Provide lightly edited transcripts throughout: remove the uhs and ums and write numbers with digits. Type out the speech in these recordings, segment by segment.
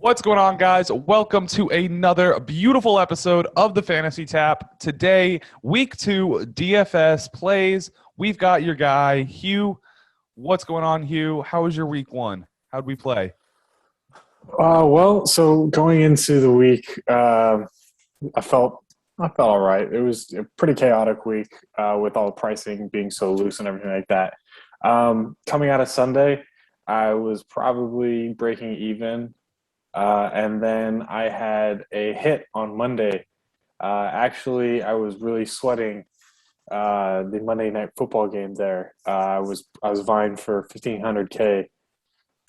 What's going on, guys? Welcome to another beautiful episode of the Fantasy Tap. Today, week 2 DFS plays. We've got your guy, Hugh. What's going on, Hugh? How was your week 1? How'd we play? So going into the week, I felt all right. It was a pretty chaotic week with all the pricing being so loose and everything like that. Coming out of Sunday, I was probably breaking even. And then I had a hit on Monday. Actually, I was really sweating the Monday night football game there. I was vying for 1500K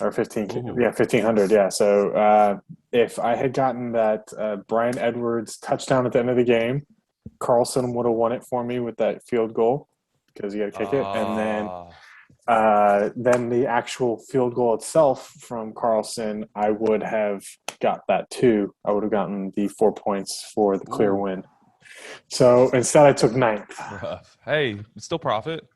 or 15K, Ooh. yeah, 1500, yeah. So if I had gotten that Brian Edwards touchdown at the end of the game, Carson would have won it for me with that field goal because he got to kick it, and then the actual field goal itself from Carlson, I would have got that too. I would have gotten the 4 points for the clear Ooh, win. So instead, I took ninth. rough. Hey, still profit.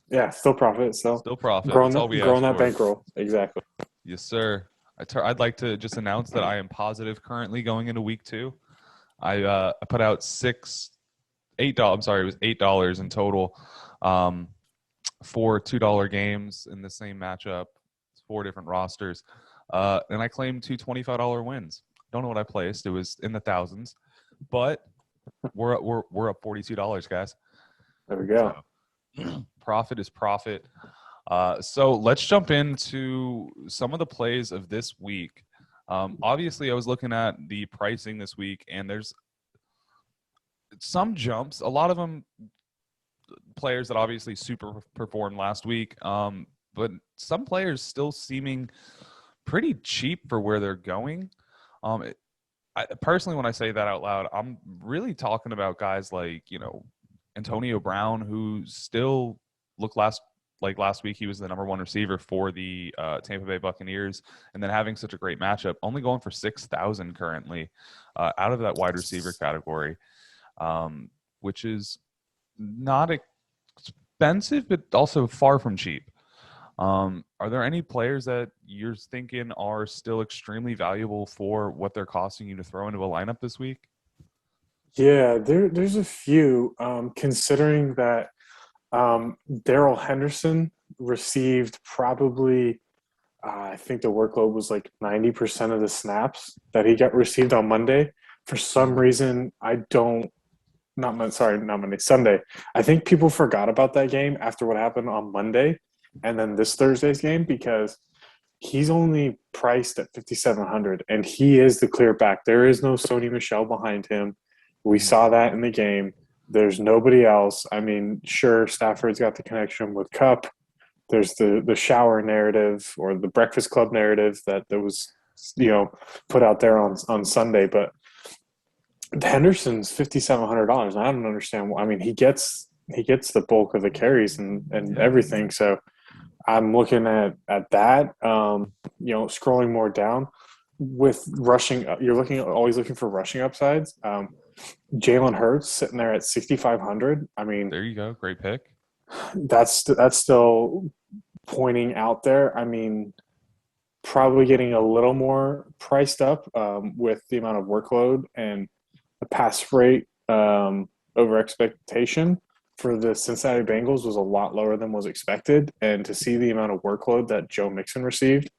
Yeah, still profit. So Still profit. growing That's all we growing ask that for. bankroll. Exactly. Yes, sir. I'd like to just announce that I am positive currently going into week 2. I put out $8. I'm sorry, it was $8 in total. For $2 games in the same matchup, 4 different rosters, and I claimed 2 $25 wins. Don't know what I placed; it was in the thousands, but we're up $42, guys. There we go. So profit is profit. So let's jump into some of the plays of this week. Obviously, I was looking at the pricing this week, and there's some jumps. A lot of them players that obviously super performed last week, but some players still seeming pretty cheap for where they're going. Personally, when I say that out loud, I'm really talking about guys like, Antonio Brown, who still looked last week he was the number 1 receiver for the Tampa Bay Buccaneers, and then having such a great matchup, only going for 6,000 currently out of that wide receiver category, which is not expensive, but also far from cheap. Are there any players that you're thinking are still extremely valuable for what they're costing you to throw into a lineup this week? Yeah, there's a few. Considering that Darrell Henderson received probably, I think the workload was like 90% of the snaps that he got received on Monday. For some Ooh. reason, not Monday, Sunday. I think people forgot about that game after what happened on Monday and then this Thursday's game because he's only priced at 5,700 and he is the clear back. There is no Sony Michel behind him. We saw that in the game. There's nobody else. I mean, sure, Stafford's got the connection with Cup. There's the shower narrative or the Breakfast Club narrative that was put out there on Sunday, but Henderson's $5,700. I don't understand. I mean, he gets the bulk of the carries and Yeah. everything. So I'm looking at that. Scrolling more down with rushing. You're always looking for rushing upsides. Jalen Hurts sitting there at 6,500. I mean, There you go. Great pick. that's still pointing out there. I mean, probably getting a little more priced up with the amount of workload and the pass rate over expectation for the Cincinnati Bengals was a lot lower than was expected. And to see the amount of workload that Joe Mixon received,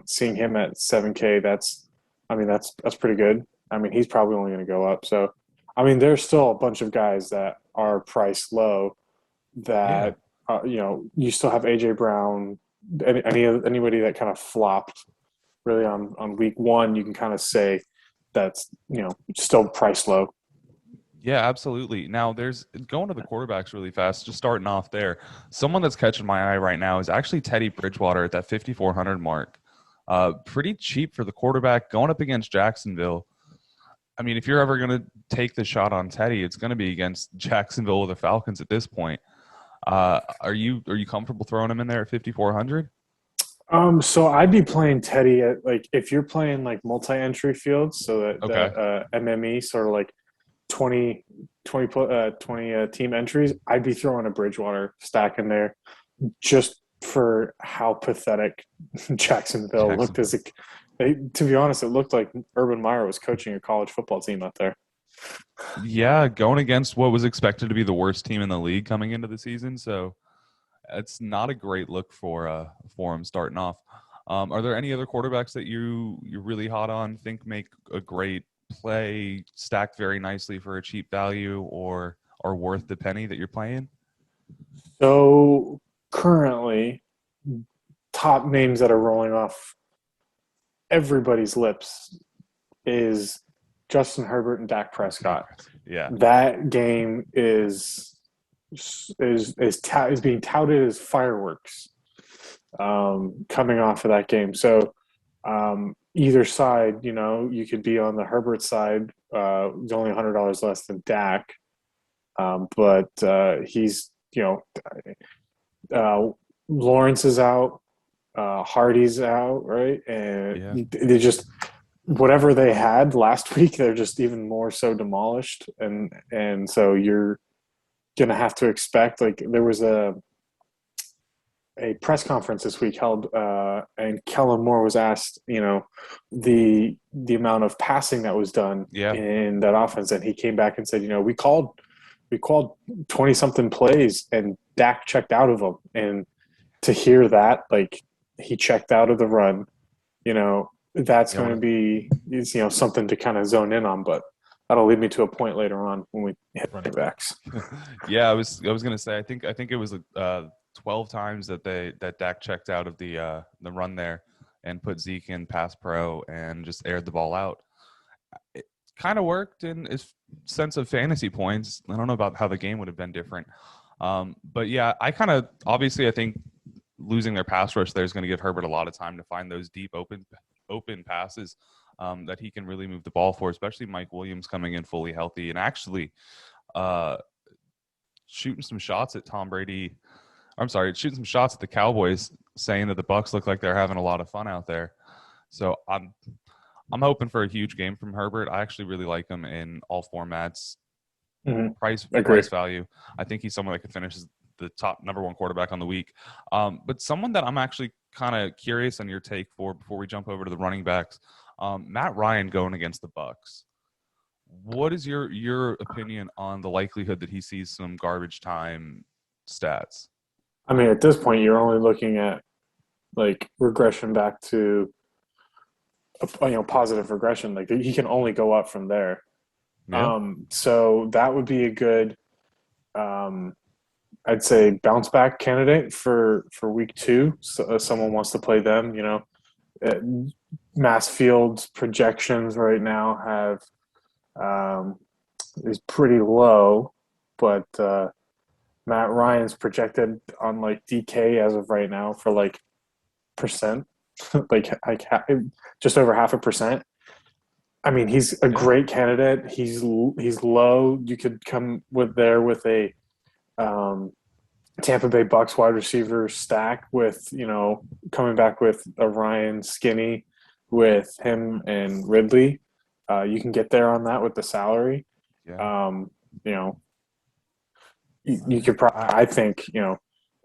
seeing him at 7K, that's pretty good. I mean, he's probably only going to go up. So, I mean, there's still a bunch of guys that are priced low Yeah. that, you still have A.J. Brown, anybody that kind of flopped really on week 1, you can kind of say that's, still priced low. Yeah, absolutely. Now, there's going to the quarterbacks really fast, just starting off there. Someone that's catching my eye right now is actually Teddy Bridgewater at that 5,400 mark. Pretty cheap for the quarterback going up against Jacksonville. I mean, if you're ever going to take the shot on Teddy, it's going to be against Jacksonville or the Falcons at this point. Are you comfortable throwing him in there at 5,400? So I'd be playing Teddy at if you're playing like multi-entry fields, so Okay. that MME sort of like 20 team entries, I'd be throwing a Bridgewater stack in there just for how pathetic Jacksonville looked Jacksonville. to be honest, it looked like Urban Meyer was coaching a college football team out there. Yeah, going against what was expected to be the worst team in the league coming into the season, so it's not a great look for him starting off. Are there any other quarterbacks that you're really hot on, think make a great play, stacked very nicely for a cheap value, or are worth the penny that you're playing? So currently, top names that are rolling off everybody's lips is Justin Herbert and Dak Prescott. Yeah. That game is being touted as fireworks coming off of that game. So either side, you could be on the Herbert side. He's only $100 less than Dak, but he's Lawrence is out, Hardy's out, right? And they just whatever they had last week, they're just even more so demolished, and so you're gonna have to expect like there was a press conference this week held, and Kellen Moore was asked, the amount of passing that was done in that offense, and he came back and said, we called 20 something plays and Dak checked out of them, and to hear that, like he checked out of the run, that's going to be something to kind of zone in on, but that'll lead me to a point later on when we hit running backs. Yeah, I was going to say I think it was 12 times that Dak checked out of the run there and put Zeke in pass pro and just aired the ball out. It kind of worked in his sense of fantasy points. I don't know about how the game would have been different. But yeah, I think losing their pass rush there is going to give Herbert a lot of time to find those deep open passes that he can really move the ball for, especially Mike Williams coming in fully healthy and actually shooting some shots at Tom Brady. I'm sorry, shooting some shots at the Cowboys, saying that the Bucs look like they're having a lot of fun out there. So I'm hoping for a huge game from Herbert. I actually really like him in all formats. Mm-hmm. Price value. I think he's someone that could finish as the top number one quarterback on the week. But someone that I'm actually kind of curious on your take for before we jump over to the running backs, Matt Ryan going against the Bucs. What is your opinion on the likelihood that he sees some garbage time stats? I mean, at this point, you're only looking at like regression back to positive regression. Like he can only go up from there. Yeah. So that would be a good, I'd say, bounce back candidate for week 2. So someone wants to play them. Mass Field's projections right now is pretty low, but Matt Ryan's projected on like DK as of right now for like percent, like just over 0.5%. I mean, he's a great candidate. He's low. You could come with a Tampa Bay Bucks wide receiver stack with coming back with a Ryan Skinny with him and Ridley. You can get there on that with the salary. Yeah. You could probably, I think,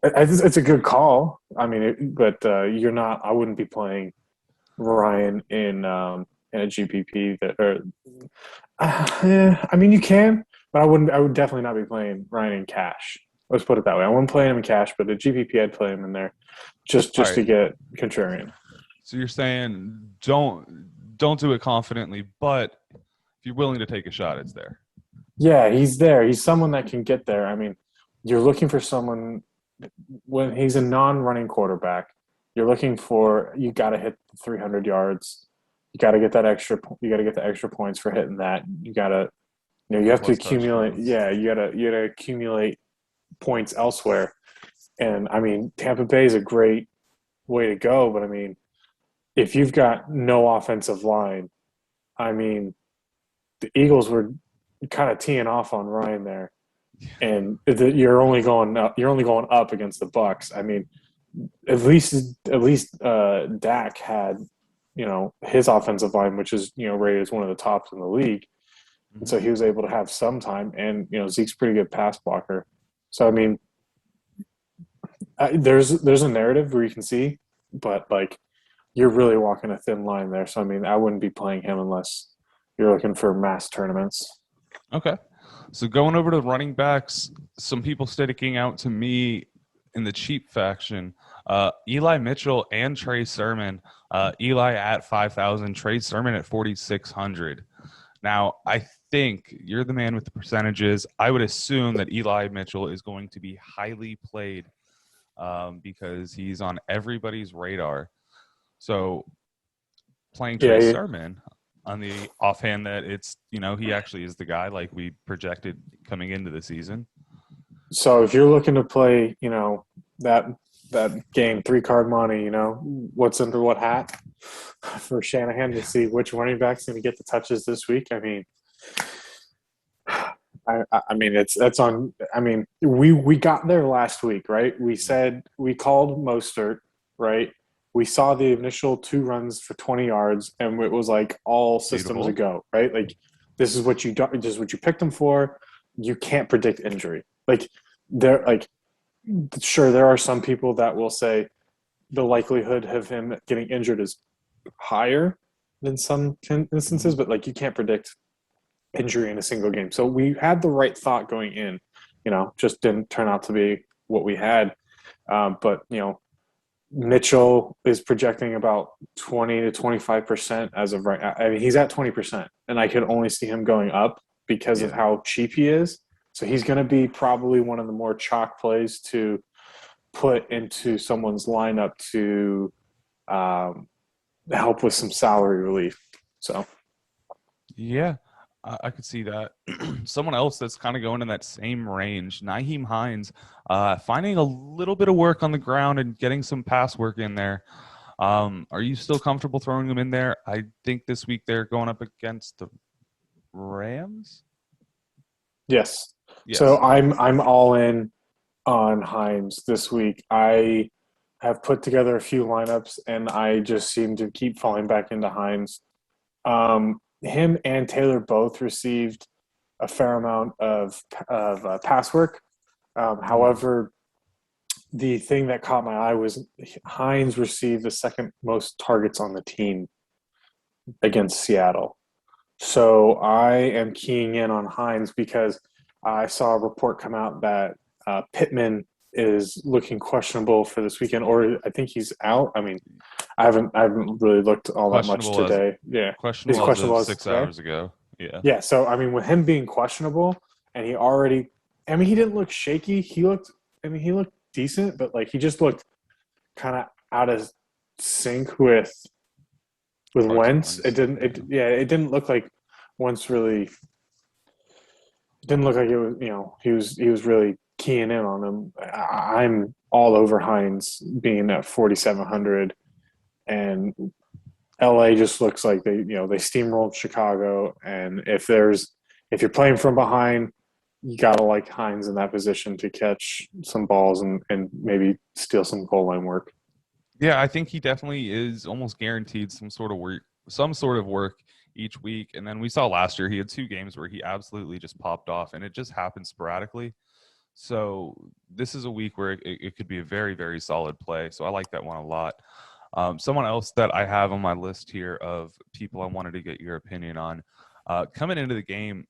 it's a good call. I mean, but you're not. I wouldn't be playing Ryan in a GPP I mean, you can, but I wouldn't. I would definitely not be playing Ryan in cash. Let's put it that way. I wouldn't play him in cash, but the GPP I'd play him in there just to get contrarian. So you're saying don't do it confidently, but if you're willing to take a shot, it's there. Yeah, he's there. He's someone that can get there. I mean, you're looking for someone when he's a non-running quarterback. You're looking for you got to hit 300 yards. You got to get that extra. You got to get the extra points for hitting that. You got to, you have to accumulate. Touchdowns. Yeah, you got to accumulate points elsewhere. And I mean, Tampa Bay is a great way to go. But I mean, if you've got no offensive line, I mean, the Eagles were kind of teeing off on Ryan there, and you're only going up. You're only going up against the Bucs. I mean, at least Dak had his offensive line, which is rated as one of the tops in the league, and so he was able to have some time. And Zeke's pretty good pass blocker. So I mean, There's a narrative where you can see, but like you're really walking a thin line there. So I mean, I wouldn't be playing him unless you're looking for mass tournaments. Okay. So going over to running backs, some people sticking out to me in the cheap faction, Eli Mitchell and Trey Sermon. Eli at 5,000, Trey Sermon at 4,600. Now, I think you're the man with the percentages. I would assume that Eli Mitchell is going to be highly played because he's on everybody's radar. So playing Trey Yeah. Sermon on the offhand that it's, he actually is the guy like we projected coming into the season. So if you're looking to play, that game 3 card money, what's under what hat for Shanahan to see which running back's going to get the touches this week. I mean, I mean that's on. I mean we got there last week, right? We said we called Mostert, right? We saw the initial 2 runs for 20 yards, and it was like all systems Beautiful. a go, right? Like this is what you do, this is what you picked him for. You can't predict injury. Like sure there are some people that will say the likelihood of him getting injured is higher than some instances, but like you can't predict injury in a single game. So we had the right thought going in, just didn't turn out to be what we had. But Mitchell is projecting about 20 to 25% as of right now. I mean, he's at 20%, and I could only see him going up because of Yeah. how cheap he is. So he's going to be probably one of the more chalk plays to put into someone's lineup to help with some salary relief. So, Yeah, I could see that. Someone else that's kind of going in that same range, Nyheim Hines, finding a little bit of work on the ground and getting some pass work in there. Are you still comfortable throwing them in there? I think this week they're going up against the Rams. yes. So Yes. I'm all in on Hines this week. I have put together a few lineups, and I just seem to keep falling back into Hines. Him and Taylor both received a fair amount of pass work. However, the thing that caught my eye was Hines received the second most targets on the team against Seattle. So I am keying in on Hines because I saw a report come out that Pittman is looking questionable for this weekend, or I think he's out. I mean, I haven't really looked all that much today. Yeah, he's Questionable as of questionable as of 6 today. hours ago. Yeah. Yeah, so I mean, with him being questionable, and he already, I mean, he didn't look shaky. He looked decent, but like he just looked kind of out of sync with Carson Wentz. Wentz. It didn't look like Wentz really. It didn't look like it was. He was really keying in on him. I'm all over Hines being at 4,700, and LA just looks like they steamrolled Chicago. And if you're playing from behind, you gotta like Hines in that position to catch some balls and maybe steal some goal line work. Yeah, I think he definitely is almost guaranteed some sort of work each week. And then we saw last year he had 2 games where he absolutely just popped off, and it just happened sporadically. So this is a week where it could be a very, very solid play. So I like that one a lot. Someone else that I have on my list here of people I wanted to get your opinion on coming into the game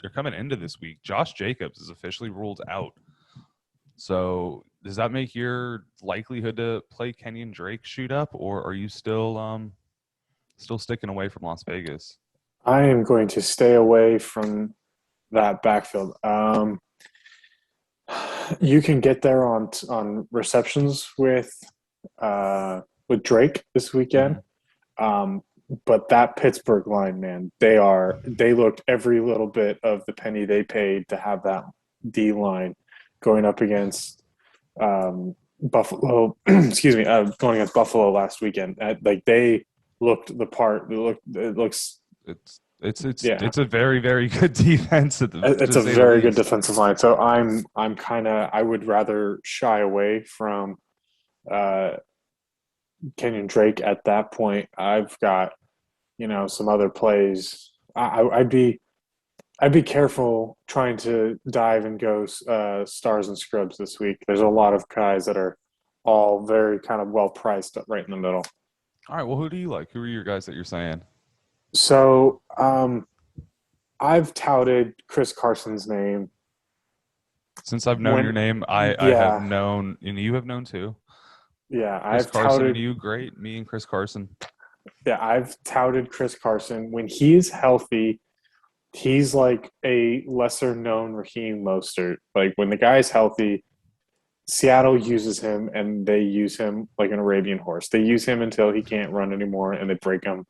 or coming into this week, Josh Jacobs is officially ruled out. So does that make your likelihood to play Kenyon Drake shoot up, or are you still sticking away from Las Vegas? I am going to stay away from that backfield. You can get there on receptions with Drake this weekend. But that Pittsburgh line, man, they looked every little bit of the penny they paid to have that D line going up against Buffalo. Excuse me, going against Buffalo last weekend. Like they looked the part. It looks yeah. It's a very, very good defense It's to a say the very good least. defensive line. So I'm kind of I would rather shy away from uh, Kenyon Drake at that point. I've got some other plays. I'd be careful trying to dive and go stars and scrubs this week. There's a lot of guys that are all very kind of well priced right in the middle. All right. Well, who do you like? Who are your guys that you're saying? So I've touted Chris Carson's name Since I've known your when, name, I have yeah, known, and you have known too. yeah, Chris Carson and you, great. Me and Chris Carson. I've touted Chris Carson when he's healthy. He's like a lesser known Raheem Mostert. Like when the guy's healthy, Seattle uses him and they use him like an Arabian horse. They use him until he can't run anymore and they break him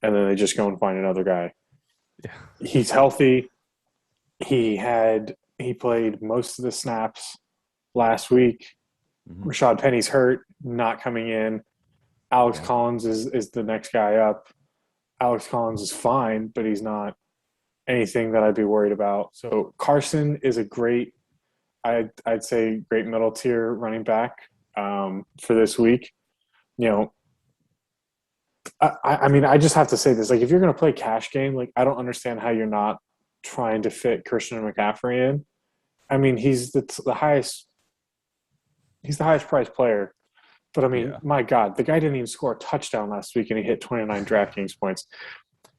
and then they just go and find another guy. Yeah. He's healthy. He played most of the snaps last week. Mm-hmm. Rashad Penny's hurt, not coming in. Alex Yeah. Collins is the next guy up. Alex Collins is fine, but he's not anything that I'd be worried about. So Carson is a great, I'd say, great middle tier running back for this week. You know, I mean, I just have to say this: like, if you're going to play cash game, like, I don't understand how you're not trying to fit Christian McCaffrey in. I mean, he's the highest priced player. But I mean, Yeah. my God, the guy didn't even score a touchdown last week, and he hit 29 DraftKings points.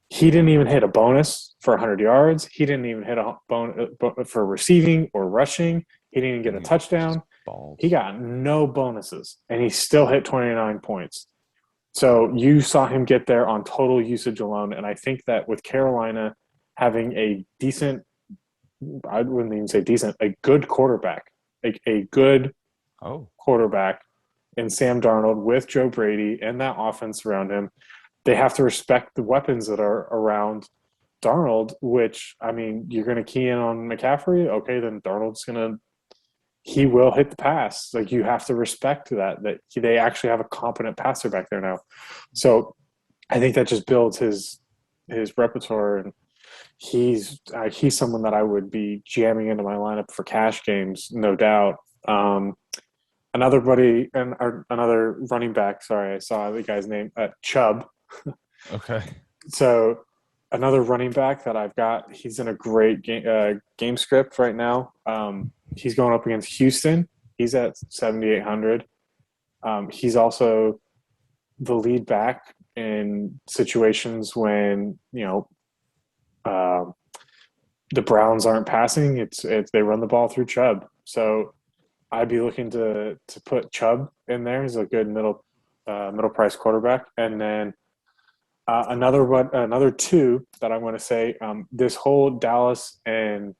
He didn't even hit a bonus for 100 yards. He didn't even hit a bonus for receiving or rushing. He didn't even get a He just touchdown. balled. He got no bonuses, and he still hit 29 points. So you saw him get there on total usage alone. And I think that with Carolina having a decent, I wouldn't even say decent, a good quarterback, like a good Oh. quarterback in Sam Darnold with Joe Brady and that offense around him, they have to respect the weapons that are around Darnold, which, I mean, you're going to key in on McCaffrey. Okay, then Darnold's going to, he will hit the pass. Like, you have to respect that they actually have a competent passer back there now. So I think that just builds his repertoire, and he's someone that I would be jamming into my lineup for cash games, no doubt. Another buddy and another running back. Sorry, I saw the guy's name, Chubb. Okay. So another running back that I've got. He's in a great game script right now. He's going up against Houston. He's at 7,800. He's also the lead back in situations when the Browns aren't passing. It's they run the ball through Chubb. So I'd be looking to put Chubb in there as a good middle price quarterback, and then another two that I'm going to say. This whole Dallas and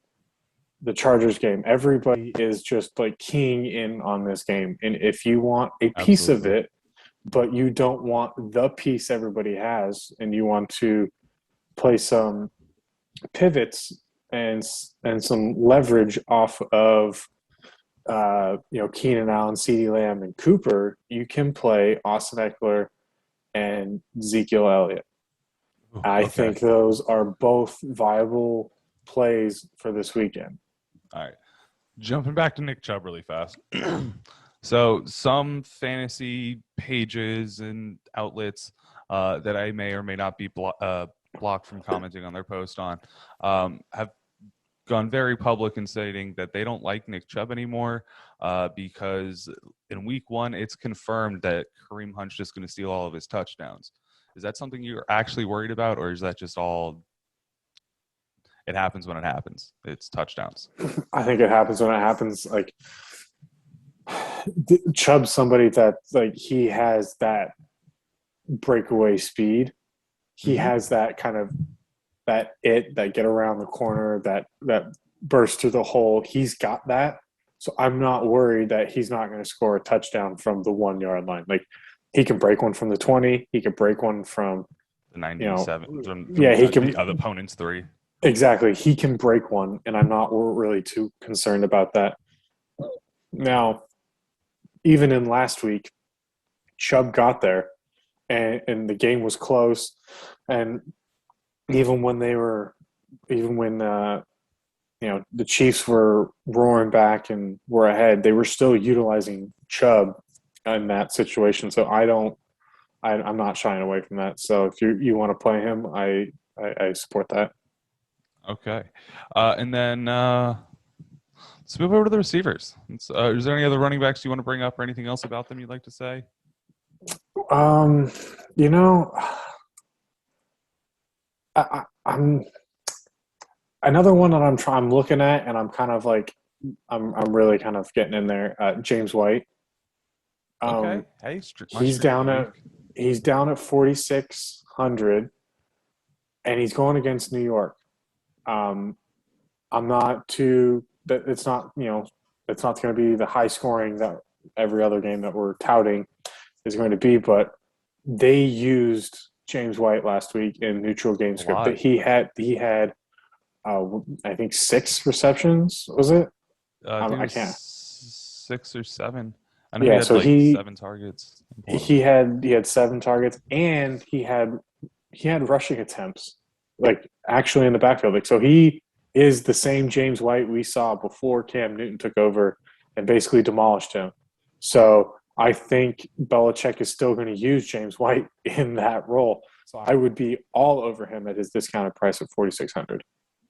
the Chargers game, everybody is just like keying in on this game, and if you want a piece of Absolutely. it, but you don't want the piece everybody has, and you want to play some pivots and some leverage off of Keenan Allen, CeeDee Lamb, and Cooper, you can play Austin Eckler and Ezekiel Elliott. Ooh, I okay. think those are both viable plays for this weekend. All right. Jumping back to Nick Chubb really fast. So some fantasy pages and outlets that I may or may not be blocked from commenting on their post on have gone very public in stating that they don't like Nick Chubb anymore because in week one, it's confirmed that Kareem Hunt's just going to steal all of his touchdowns. Is that something you're actually worried about, or is that just all it happens when it happens? It's touchdowns. I think it happens when it happens. Like Chubb's somebody that like he has that breakaway speed. He Mm-hmm. has that kind of that get around the corner, that burst through the hole. He's got that. So I'm not worried that he's not going to score a touchdown from the 1 yard line. Like he can break one from the 20. He can break one from The 97 yeah, he can the other opponent's 3. exactly. He can break one, and I'm not really too concerned about that. Now, even in last week, Chubb got there, and the game was close, and even when the Chiefs were roaring back and were ahead, they were still utilizing Chubb in that situation. So I'm not shying away from that. So if you want to play him, I support that. Okay. And then Let's move over to the receivers. Is there any other running backs you want to bring up or anything else about them you'd like to say? You know, I'm another one that I'm looking at, and I'm kind of like, I'm really kind of getting in there. James White. Okay. Hey, my He's streaky down at week. 4,600, and he's going against New York. Um, I'm not too. It's not it's not going to be the high scoring that every other game that we're touting is going to be, but they used James White last week in neutral game A script. But lot. he had I think 6 receptions. Was it? I think it I was can't. 6 or 7. I know he Yeah. had So like he 7 targets. I'm pulling them he up. had he had 7 targets, and he had rushing attempts, like actually in the backfield. Like, so he is the same James White we saw before Cam Newton took over and basically demolished him. So I think Belichick is still going to use James White in that role. So I would be all over him at his discounted price of 4,600.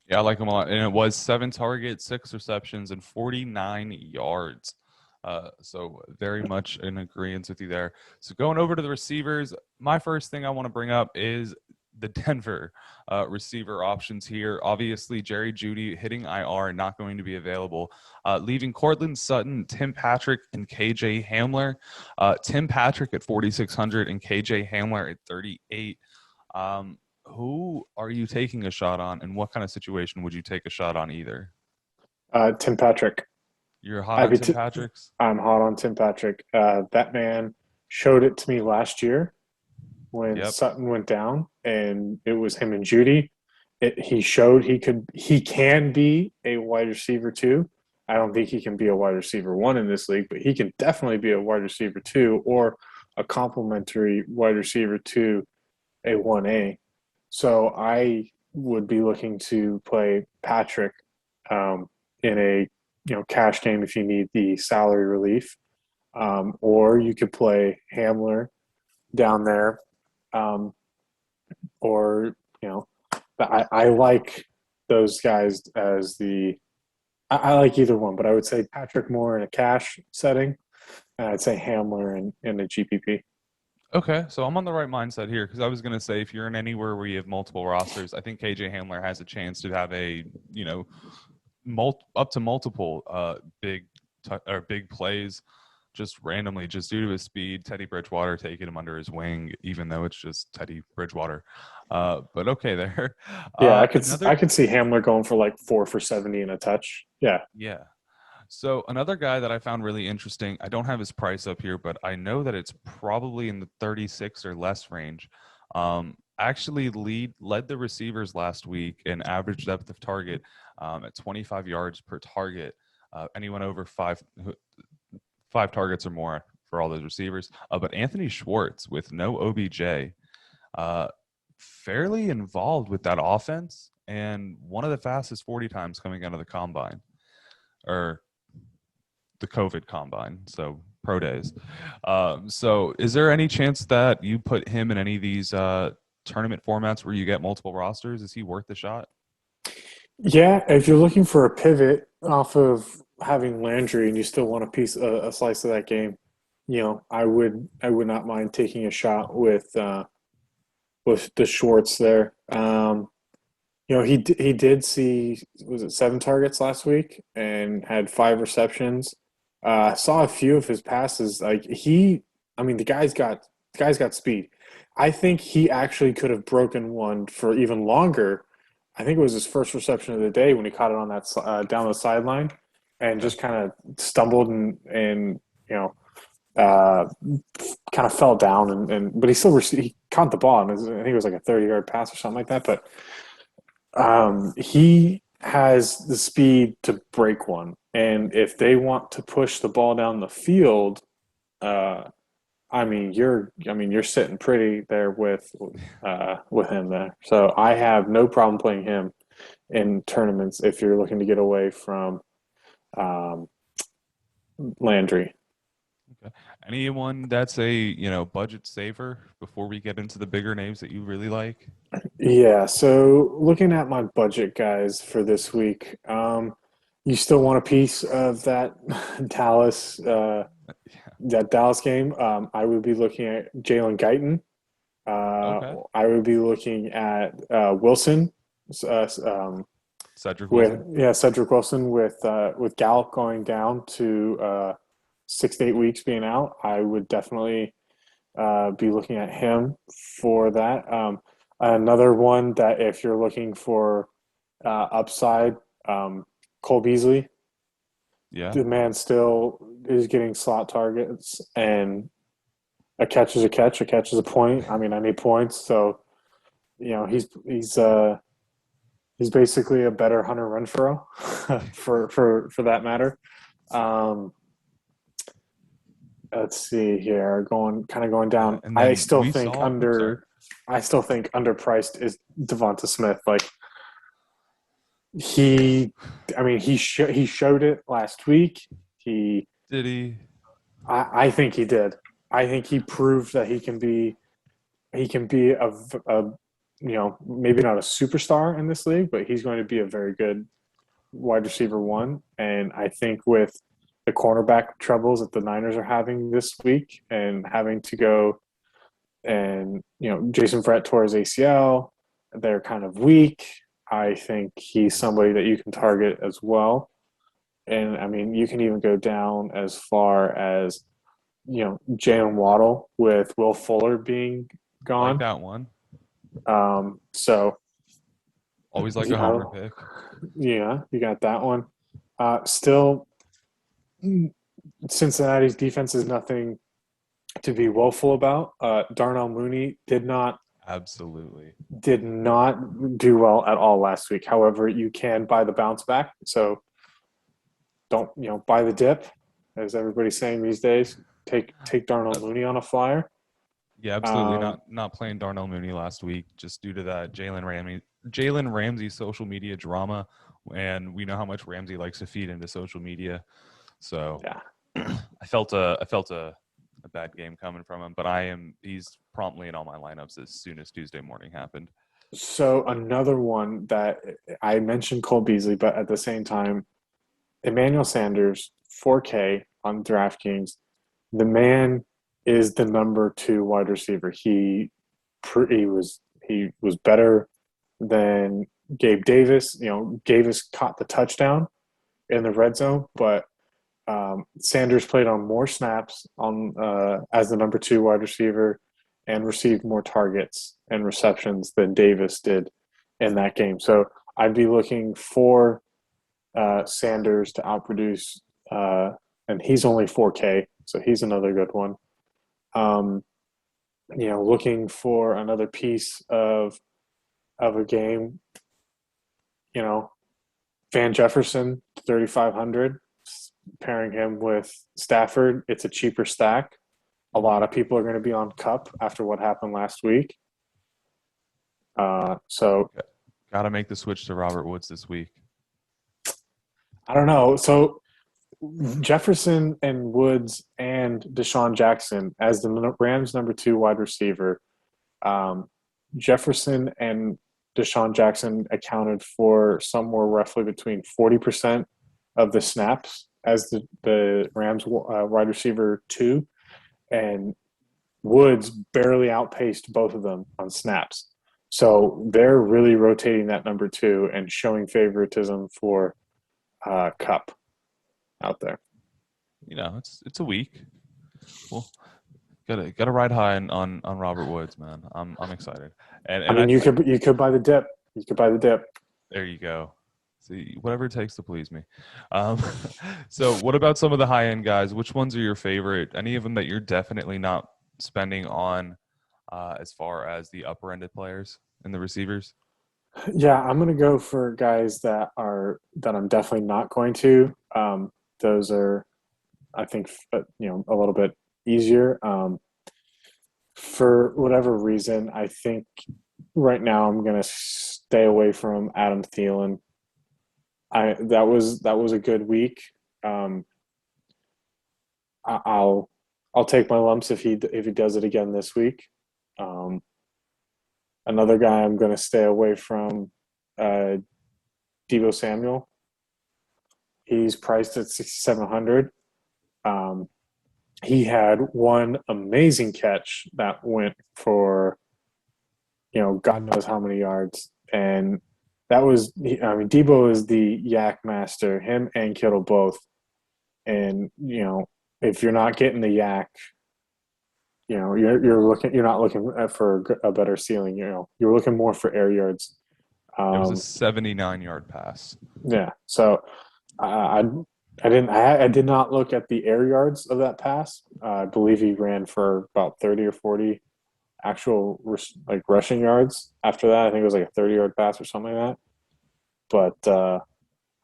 Yeah, I like him a lot. And it was 7 targets, 6 receptions, and 49 yards. So very much in agreement with you there. So going over to the receivers, my first thing I want to bring up is the Denver receiver options here. Obviously, Jerry Jeudy hitting IR, not going to be available. Leaving Cortland Sutton, Tim Patrick, and KJ Hamler. Tim Patrick at 4,600 and KJ Hamler at 38. Who are you taking a shot on, and what kind of situation would you take a shot on either? Tim Patrick. You're hot I on mean, Tim Patrick's? I'm hot on Tim Patrick. That man showed it to me last year when Yep. Sutton went down, and it was him and Judy. He showed he can be a wide receiver too. I don't think he can be a wide receiver one in this league, but he can definitely be a wide receiver two or a complementary wide receiver to a 1A. So I would be looking to play Patrick in a cash game if you need the salary relief, or you could play Hamler down there, um, or I like those guys as I like either one, but I would say Patrick more in a cash setting, and I'd say Hamler in a GPP. Okay, so I'm on the right mindset here because I was going to say if you're in anywhere where you have multiple rosters, I think KJ Hamler has a chance to have a up to multiple big plays just randomly, just due to his speed. Teddy Bridgewater taking him under his wing, even though it's just Teddy Bridgewater. But okay, there. Yeah, I Another, could see Hamler going for like 4 for 70 and a touch. Yeah. yeah. So another guy that I found really interesting, I don't have his price up here, but I know that it's probably in the 36 or less range. Actually led the receivers last week in average depth of target at 25 yards per target. Anyone over five targets or more for all those receivers. But Anthony Schwartz with no OBJ, fairly involved with that offense and one of the fastest 40 times coming out of the combine or the COVID combine. So pro days. So is there any chance that you put him in any of these tournament formats where you get multiple rosters? Is he worth the shot? Yeah, if you're looking for a pivot off of having Landry and you still want a slice of that game, I would not mind taking a shot with the Schwartz there. He did see, was it 7 targets last week and had 5 receptions. I saw a few of his passes. I mean, the guy's got speed. I think he actually could have broken one for even longer. I think it was his first reception of the day when he caught it on that down the sideline and Okay. just kind of stumbled and uh, kind of fell down but he caught the ball and I think it was like a 30-yard pass or something like that. But he has the speed to break one, and if they want to push the ball down the field, uh, you're sitting pretty there with him there. So I have no problem playing him in tournaments if you're looking to get away from um, Landry. Okay. Anyone that's a budget saver before we get into the bigger names that you really like? Yeah, so looking at my budget guys for this week, You still want a piece of that Dallas that Dallas game? I would be looking at Jalen Guyton. Okay. I would be looking at Wilson, Cedric with Wilson. Cedric Wilson with Gallup going down to 6 to 8 weeks being out. I would definitely be looking at him for that. Another one that if you're looking for upside, Cole Beasley. Yeah. The man still is getting slot targets, and a catch is a catch. A catch is a point. I mean, I need points, so he's basically a better Hunter Renfrow for that matter. Um, let's see here, going Yeah. down. And then we saw. Oops, sorry. I still think underpriced is Devonta Smith. Like he, I mean, he showed it last week. He, Did he? I think he did. I think he proved that he can be a maybe not a superstar in this league, but he's going to be a very good wide receiver one. And I think with the cornerback troubles that the Niners are having this week and having to go and Jason Verrett tore his ACL, they're kind of weak. I think he's somebody that you can target as well. And I mean, you can even go down as far as Jalen Waddle with Will Fuller being Like gone. that one. So Always like a homer pick. yeah, you got that one. Still, Cincinnati's defense is nothing to be woeful about. Darnell Mooney Absolutely. did not do well at all last week. However, you can buy the bounce back. So don't buy the dip, as everybody's saying these days. Take Darnell Mooney on a flyer. Yeah, absolutely. Not playing Darnell Mooney last week just due to that Jalen Ramsey social media drama, and we know how much Ramsey likes to feed into social media. So Yeah. I felt a bad game coming from him, but he's promptly in all my lineups as soon as Tuesday morning happened. So another one that I mentioned Cole Beasley, but at the same time, Emmanuel Sanders, 4K on DraftKings. The man is the number 2 wide receiver. He was better than Gabe Davis. Davis caught the touchdown in the red zone, but Sanders played on more snaps as the number 2 wide receiver and received more targets and receptions than Davis did in that game. So I'd be looking for Sanders to outproduce, and he's only 4K, so he's another good one. Looking for another piece of a game. Van Jefferson, 3,500, pairing him with Stafford. It's a cheaper stack. A lot of people are going to be on Cup after what happened last week. So got to make the switch to Robert Woods this week. I don't know. So Jefferson and Woods and Deshaun Jackson as the Rams' number 2 wide receiver. Jefferson and Deshaun Jackson accounted for somewhere roughly between 40% of the snaps as the Rams wide receiver 2, and Woods barely outpaced both of them on snaps. So they're really rotating that number 2 and showing favoritism for Cup out there. It's a week. Well, gotta ride high on Robert Woods, man. I'm excited. And I mean, you could buy the dip. You could buy the dip. There you go. See, whatever it takes to please me. So what about some of the high end guys? Which ones are your favorite? Any of them that you're definitely not spending on as far as the upper ended players and the receivers? Yeah, I'm going to go for guys that I'm definitely not going to. Those are, I think, a little bit easier. For whatever reason, I think right now I'm going to stay away from Adam Thielen. That was a good week. I'll take my lumps if he does it again this week. Another guy I'm going to stay away from, Deebo Samuel. He's priced at 6,700. He had one amazing catch that went for, God knows how many yards. And that was, Debo is the yak master, him and Kittle both. And, if you're not getting the yak, you're not looking for a better ceiling. You're looking more for air yards. It was a 79-yard pass. Yeah. So I I did not look at the air yards of that pass. I believe he ran for about 30 or 40 actual rushing yards. After that, I think it was like a 30-yard pass or something like that. But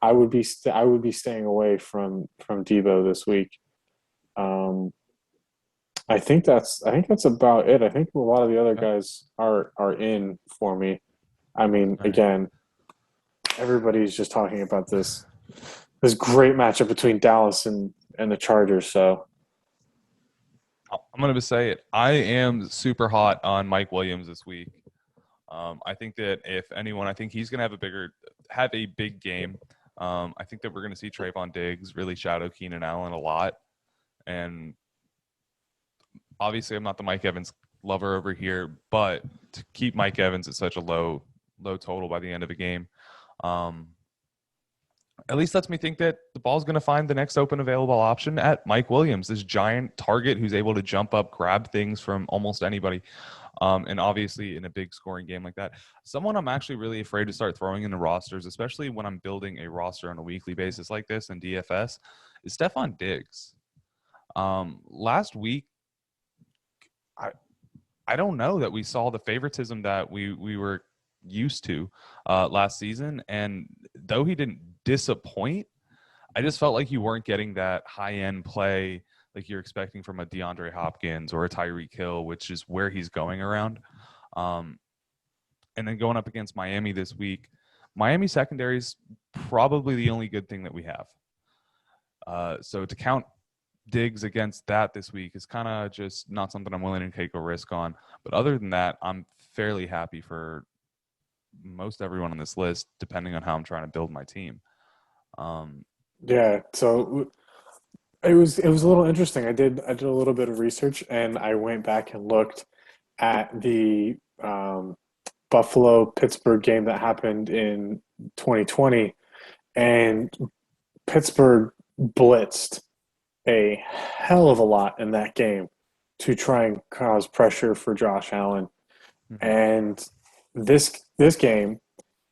I would be staying away from Debo this week. I think that's about it. I think a lot of the other guys are in for me. I mean, again, everybody's just talking about this great matchup between Dallas and the Chargers. So I'm going to say it. I am super hot on Mike Williams this week. I think that if anyone, I think he's going to have a big game. I think that we're going to see Stefon Diggs really shadow Keenan Allen a lot. And obviously I'm not the Mike Evans lover over here, but to keep Mike Evans at such a low total by the end of a game, at least lets me think that the ball's going to find the next open available option at Mike Williams, this giant target who's able to jump up, grab things from almost anybody. And obviously in a big scoring game like that, someone I'm actually really afraid to start throwing into rosters, especially when I'm building a roster on a weekly basis like this in DFS, is Stefon Diggs. Last week, I don't know that we saw the favoritism that we were used to last season. And though he didn't disappoint, I just felt like you weren't getting that high-end play like you're expecting from a DeAndre Hopkins or a Tyreek Hill, which is where he's going around. And then going up against Miami this week, Miami secondary is probably the only good thing that we have. So to count Diggs against that this week is kind of just not something I'm willing to take a risk on. But other than that, I'm fairly happy for most everyone on this list, depending on how I'm trying to build my team. yeah, so it was a little interesting. I did a little bit of research and I went back and looked at the Buffalo Pittsburgh game that happened in 2020, and Pittsburgh blitzed a hell of a lot in that game to try and cause pressure for Josh Allen. Mm-hmm. And this game,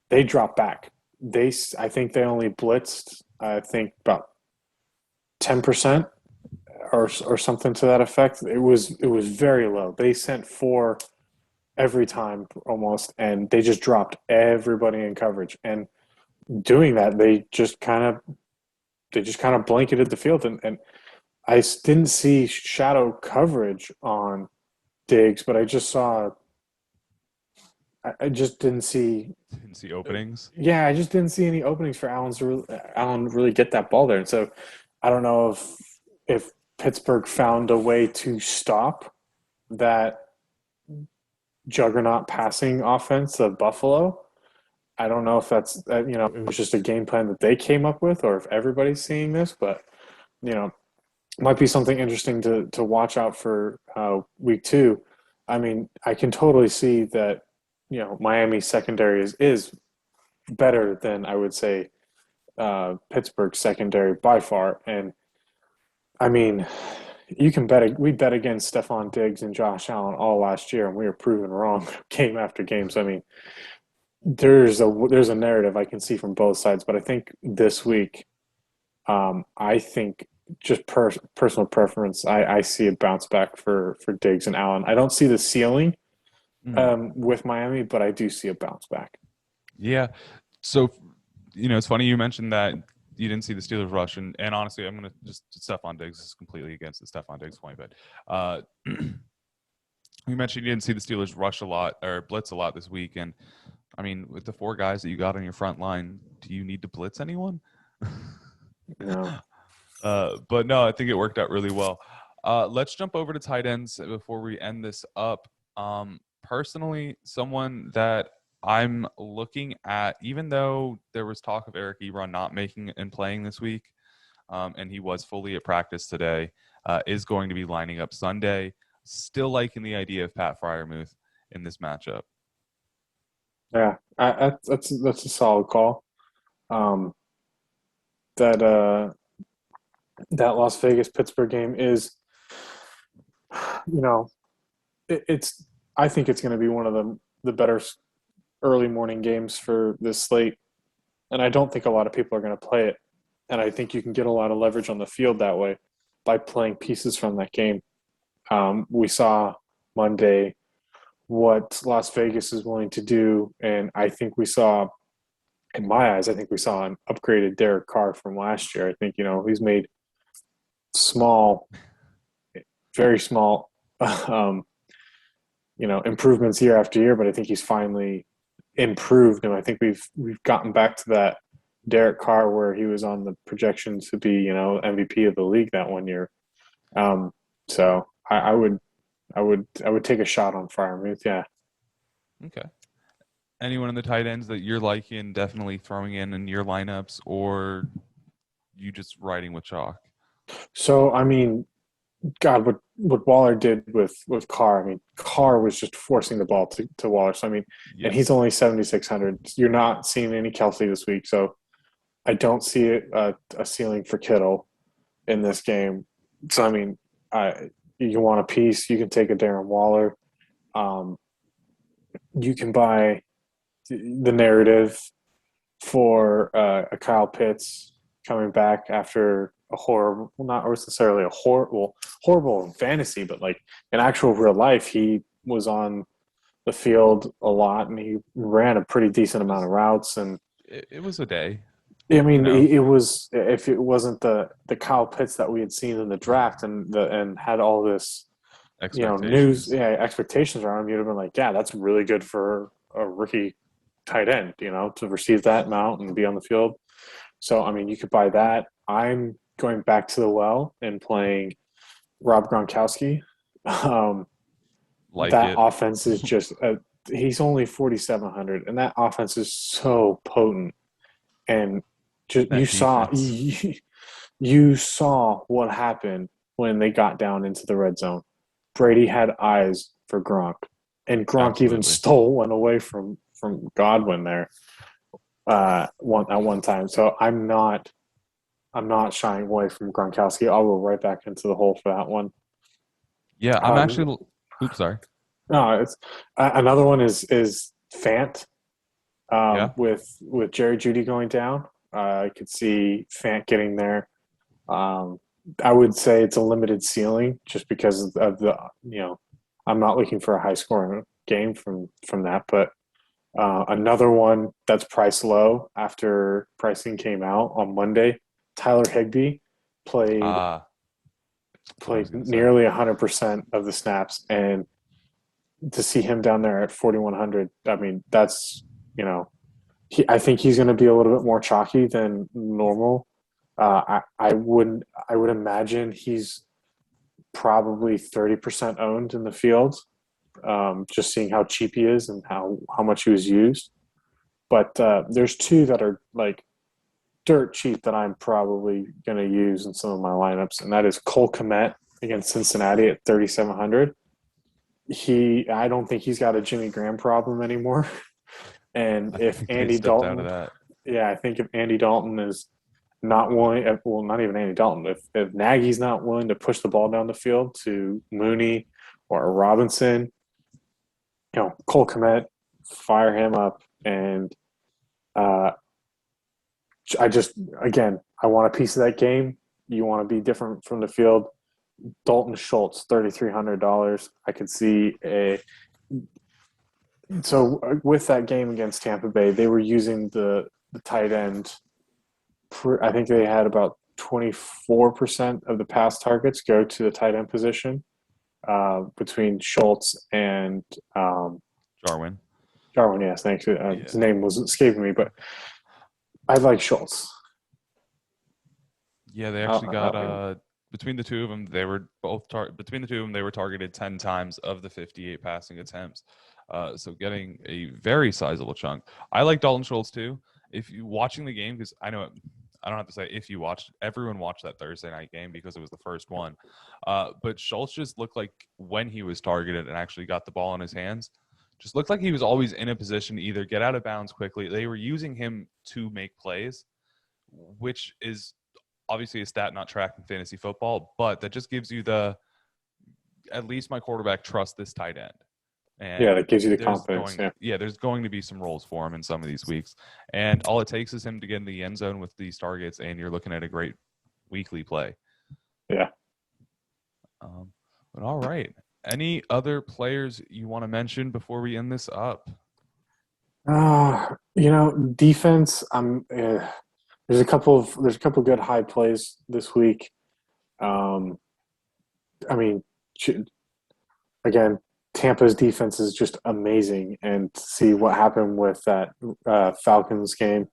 they dropped back. I think they only blitzed, about 10% or something to that effect. It was very low. They sent 4 every time almost, and they just dropped everybody in coverage. And doing that, they just kind of blanketed the field, and I didn't see shadow coverage on Diggs, but I just didn't see openings. Yeah, I just didn't see any openings for Allen really get that ball there. And so I don't know if Pittsburgh found a way to stop that juggernaut passing offense of Buffalo. I don't know if that's it was just a game plan that they came up with, or if everybody's seeing this, but might be something interesting to watch out for week 2. I mean, I can totally see that Miami secondary is better than, I would say, Pittsburgh secondary by far. And I mean, we bet against Stefon Diggs and Josh Allen all last year, and we were proven wrong game after game. So I mean, there's a narrative I can see from both sides, but I think this week, I think just personal preference, I see a bounce back for Diggs and Allen. I don't see the ceiling with Miami, but I do see a bounce back. Yeah. So, it's funny you mentioned that you didn't see the Steelers rush, and honestly, I'm going to just Stefon Diggs is completely against the Stefon Diggs point, but you mentioned you didn't see the Steelers rush a lot or blitz a lot this week, and I mean, with the 4 guys that you got on your front line, do you need to blitz anyone? No. But no, I think it worked out really well. Let's jump over to tight ends before we end this up. Personally, someone that I'm looking at, even though there was talk of Eric Ebron not making and playing this week, and he was fully at practice today, is going to be lining up Sunday. Still liking the idea of Pat Freiermuth in this matchup. Yeah, that's a solid call. That that Las Vegas Pittsburgh game is, it's. I think it's going to be one of the better early morning games for this slate, and I don't think a lot of people are going to play it. And I think you can get a lot of leverage on the field that way by playing pieces from that game. We saw Monday what Las Vegas is willing to do, and I think we saw, in my eyes, I think we saw an upgraded Derek Carr from last year. I think he's made small, very small, improvements year after year, but I think he's finally improved, and I think we've gotten back to that Derek Carr where he was on the projections to be, MVP of the league that one year. So I would take a shot on Freiermuth. Yeah. Okay. Anyone in the tight ends that you're liking, definitely throwing in your lineups, or you just riding with chalk? So I mean, God, what Waller did with Carr, I mean, Carr was just forcing the ball to Waller. So I mean, Yes. And he's only 7,600. You're not seeing any Kelsey this week, so I don't see a ceiling for Kittle in this game. So I mean, you want a piece, you can take a Darren Waller. You can buy the narrative for a Kyle Pitts coming back after a horrible, well, not necessarily a horrible in fantasy, but like in actual real life, he was on the field a lot and he ran a pretty decent amount of routes. And it was a day. I mean, it was, if it wasn't the Kyle Pitts that we had seen in the draft and had all this, news, expectations around him, you'd have been like, yeah, that's really good for a rookie tight end, to receive that amount and be on the field. So, I mean, you could buy that. I'm going back to the well and playing Rob Gronkowski. Offense is just he's only 4,700, and that offense is so potent. And just you saw what happened when they got down into the red zone. Brady had eyes for Gronk, and Gronk even stole one away from Godwin there at one time. So I'm not shying away from Gronkowski. I'll go right back into the hole for that one. Yeah, I'm actually. Oops, sorry. No, it's another one is Fant. With Jerry Jeudy going down, I could see Fant getting there. I would say it's a limited ceiling just because of the I'm not looking for a high scoring game from that, but another one that's priced low after pricing came out on Monday, Tyler Higbee played nearly 100% of the snaps, and to see him down there at 4,100, I mean, that's I think he's going to be a little bit more chalky than normal. I would imagine he's probably 30% owned in the field, just seeing how cheap he is and how much he was used. But there's two that are like dirt cheap that I'm probably going to use in some of my lineups, and that is Cole Kmet against Cincinnati at 3,700. I don't think he's got a Jimmy Graham problem anymore. And if Andy Dalton, I think if Andy Dalton is not willing, well, not even Andy Dalton, if Nagy's not willing to push the ball down the field to Mooney or Robinson, Cole Kmet, fire him up. And I want a piece of that game. You want to be different from the field. Dalton Schultz, $3,300. I could see So with that game against Tampa Bay, they were using the tight end. I think they had about 24% of the pass targets go to the tight end position between Schultz and Jarwin. Jarwin, yes, thanks. His name was escaping me, but I like Schultz. Yeah, they actually got between the two of them, they were both targeted 10 times of the 58 passing attempts. So getting a very sizable chunk. I like Dalton Schultz too. If you watching the game, because I know I don't have to say if you watched, everyone watched that Thursday night game because it was the first one. But Schultz just looked like when he was targeted and actually got the ball in his hands, just looked like he was always in a position to either get out of bounds quickly. They were using him to make plays, which is obviously a stat not tracked in fantasy football, but that just gives you at least my quarterback trusts this tight end. And yeah, that gives you the confidence. There's going to be some roles for him in some of these weeks. And all it takes is him to get in the end zone with these targets, and you're looking at a great weekly play. Yeah. But all right. Any other players you want to mention before we end this up? Defense. There's a couple good high plays this week. Again, Tampa's defense is just amazing, and to see what happened with that Falcons game.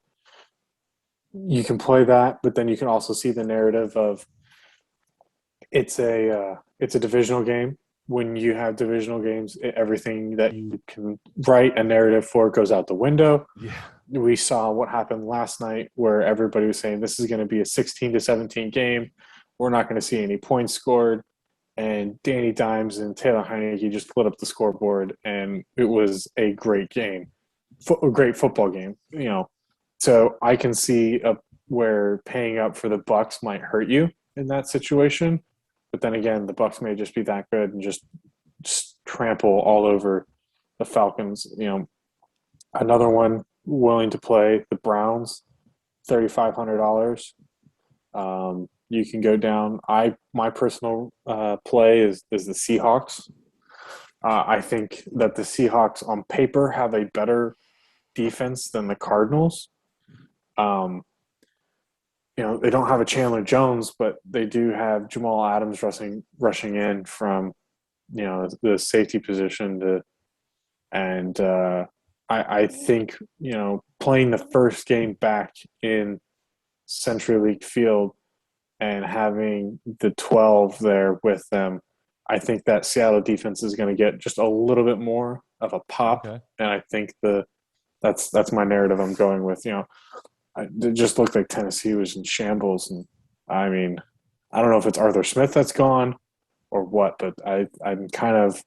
You can play that, but then you can also see the narrative of it's a divisional game. When you have divisional games, everything that you can write a narrative for goes out the window. Yeah. We saw what happened last night where everybody was saying this is going to be a 16-17 game. We're not going to see any points scored. And Danny Dimes and Taylor Heineke just lit up the scoreboard, and it was a great game, a great football game. So I can see where paying up for the Bucs might hurt you in that situation. But then again, the Bucs may just be that good and just trample all over the Falcons. Another one willing to play the Browns, $3,500. You can go down. My personal play is the Seahawks. I think that the Seahawks on paper have a better defense than the Cardinals. They don't have a Chandler Jones, but they do have Jamal Adams rushing in from, the safety position I think, playing the first game back in CenturyLink Field and having the 12 there with them, I think that Seattle defense is going to get just a little bit more of a pop. Okay. And I think that's my narrative I'm going with. It just looked like Tennessee was in shambles. And I mean, I don't know if it's Arthur Smith that's gone or what, but I'm kind of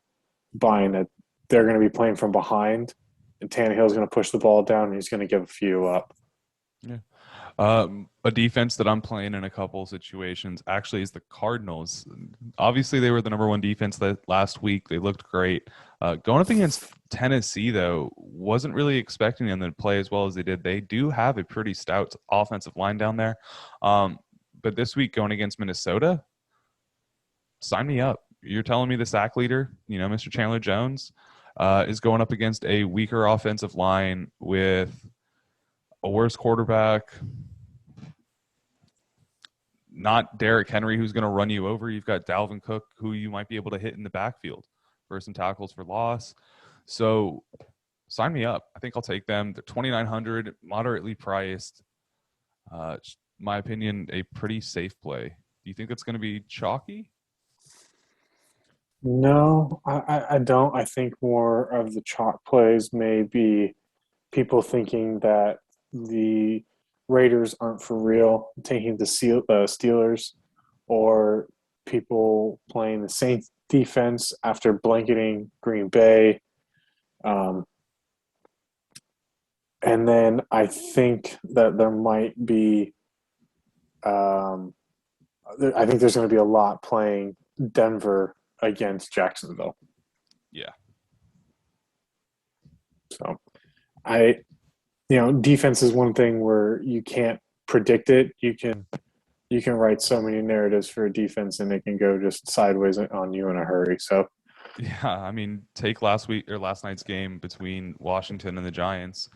buying that they're going to be playing from behind and Tannehill's going to push the ball down and he's going to give a few up. Yeah. A defense that I'm playing in a couple situations actually is the Cardinals. Obviously, they were the number one defense last week. They looked great. Going up against Tennessee, though, wasn't really expecting them to play as well as they did. They do have a pretty stout offensive line down there. But this week, going against Minnesota, sign me up. You're telling me the sack leader, Mr. Chandler Jones, is going up against a weaker offensive line with a worse quarterback, not Derrick Henry, who's going to run you over. You've got Dalvin Cook, who you might be able to hit in the backfield for some tackles for loss. So sign me up. I think I'll take them. They're $2,900, moderately priced. My opinion, a pretty safe play. Do you think it's going to be chalky? No, I don't. I think more of the chalk plays may be people thinking that the Raiders aren't for real, taking the Steelers, or people playing the Saints defense after blanketing Green Bay. And then I think that there might be I think there's going to be a lot playing Denver against Jacksonville. Yeah. So defense is one thing where you can't predict it. You can write so many narratives for a defense and they can go just sideways on you in a hurry. So yeah, I mean, take last night's game between Washington and the Giants.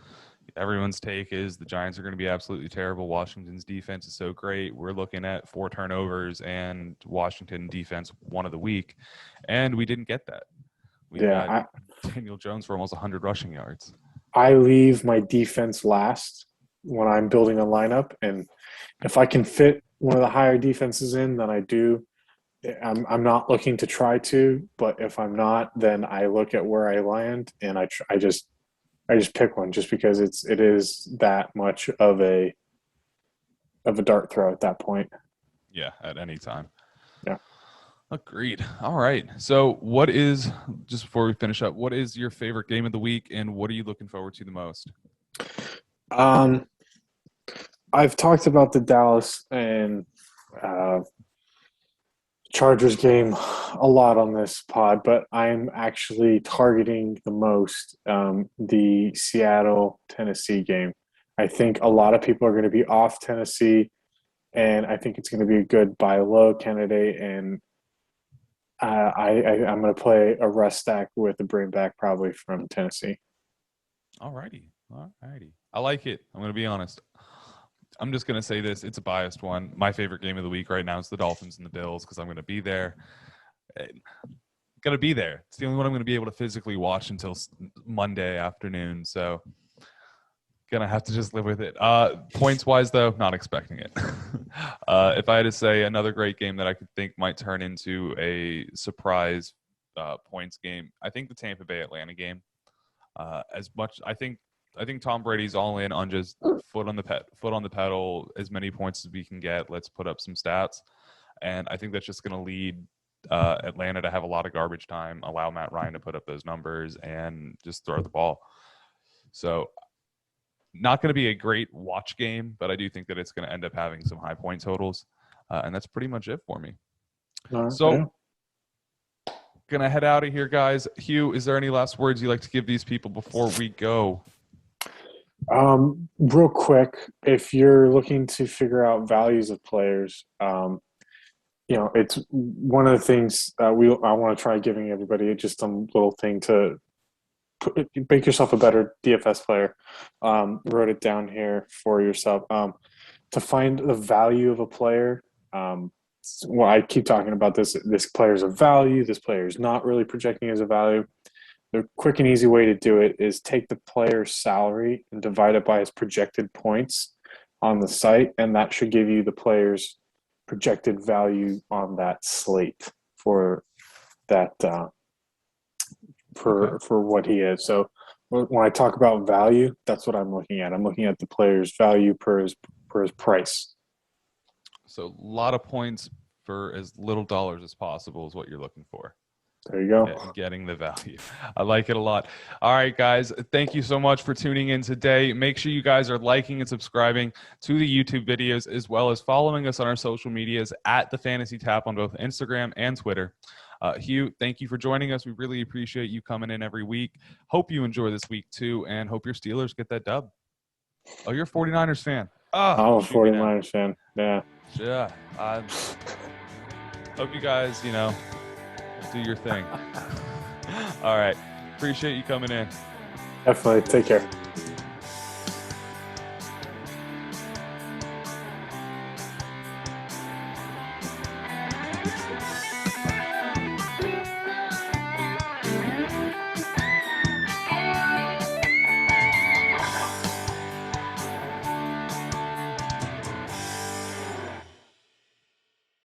Everyone's take is the Giants are going to be absolutely terrible. Washington's defense is so great. We're looking at 4 turnovers and Washington defense one of the week, and we didn't get that. We got Daniel Jones for almost 100 rushing yards. I leave my defense last when I'm building a lineup, and if I can fit one of the higher defenses in, then I do. I'm not looking to try to, but if I'm not, then I look at where I land and I just pick one just because it is that much of a dart throw at that point. Yeah, at any time. Yeah. Agreed. All right. So just before we finish up, what is your favorite game of the week and what are you looking forward to the most? I've talked about the Dallas and Chargers game a lot on this pod, but I'm actually targeting the most the Seattle Tennessee game. I think a lot of people are going to be off Tennessee, and I think it's going to be a good buy low candidate. And I'm going to play a rest stack with a bring back probably from Tennessee. All righty. I like it. I'm going to be honest. I'm just going to say this. It's a biased one. My favorite game of the week right now is the Dolphins and the Bills because I'm going to be there. Going to be there. It's the only one I'm going to be able to physically watch until Monday afternoon. So going to have to just live with it. Points-wise, though, not expecting it. If I had to say another great game that I could think might turn into a surprise points game, I think the Tampa Bay Atlanta game. I think Tom Brady's all in on just foot on the pedal, as many points as we can get. Let's put up some stats, and I think that's just going to lead Atlanta to have a lot of garbage time, allow Matt Ryan to put up those numbers, and just throw the ball. So, not going to be a great watch game, but I do think that it's going to end up having some high point totals, and that's pretty much it for me. So. Gonna head out of here, guys. Hugh, is there any last words you'd like to give these people before we go? Real quick, if you're looking to figure out values of players, it's one of the things I want to try giving everybody just some little thing to make yourself a better DFS player. Wrote it down here for yourself. To find the value of a player, well, I keep talking about this player's a value, this player is not really projecting as a value. The quick and easy way to do it is take the player's salary and divide it by his projected points on the site, and that should give you the player's projected value on that slate for that for what he is. So when I talk about value, that's what I'm looking at. I'm looking at the player's value per his price. So a lot of points for as little dollars as possible is what you're looking for. There you go. Getting the value. I like it a lot. All right, guys. Thank you so much for tuning in today. Make sure you guys are liking and subscribing to the YouTube videos, as well as following us on our social medias at the Fantasy Tap on both Instagram and Twitter. Hugh, thank you for joining us. We really appreciate you coming in every week. Hope you enjoy this week too, and hope your Steelers get that dub. Oh, you're a 49ers fan. I'm a 49ers fan. Yeah. Yeah. Hope you guys, do your thing. All right. Appreciate you coming in. Definitely. Take care.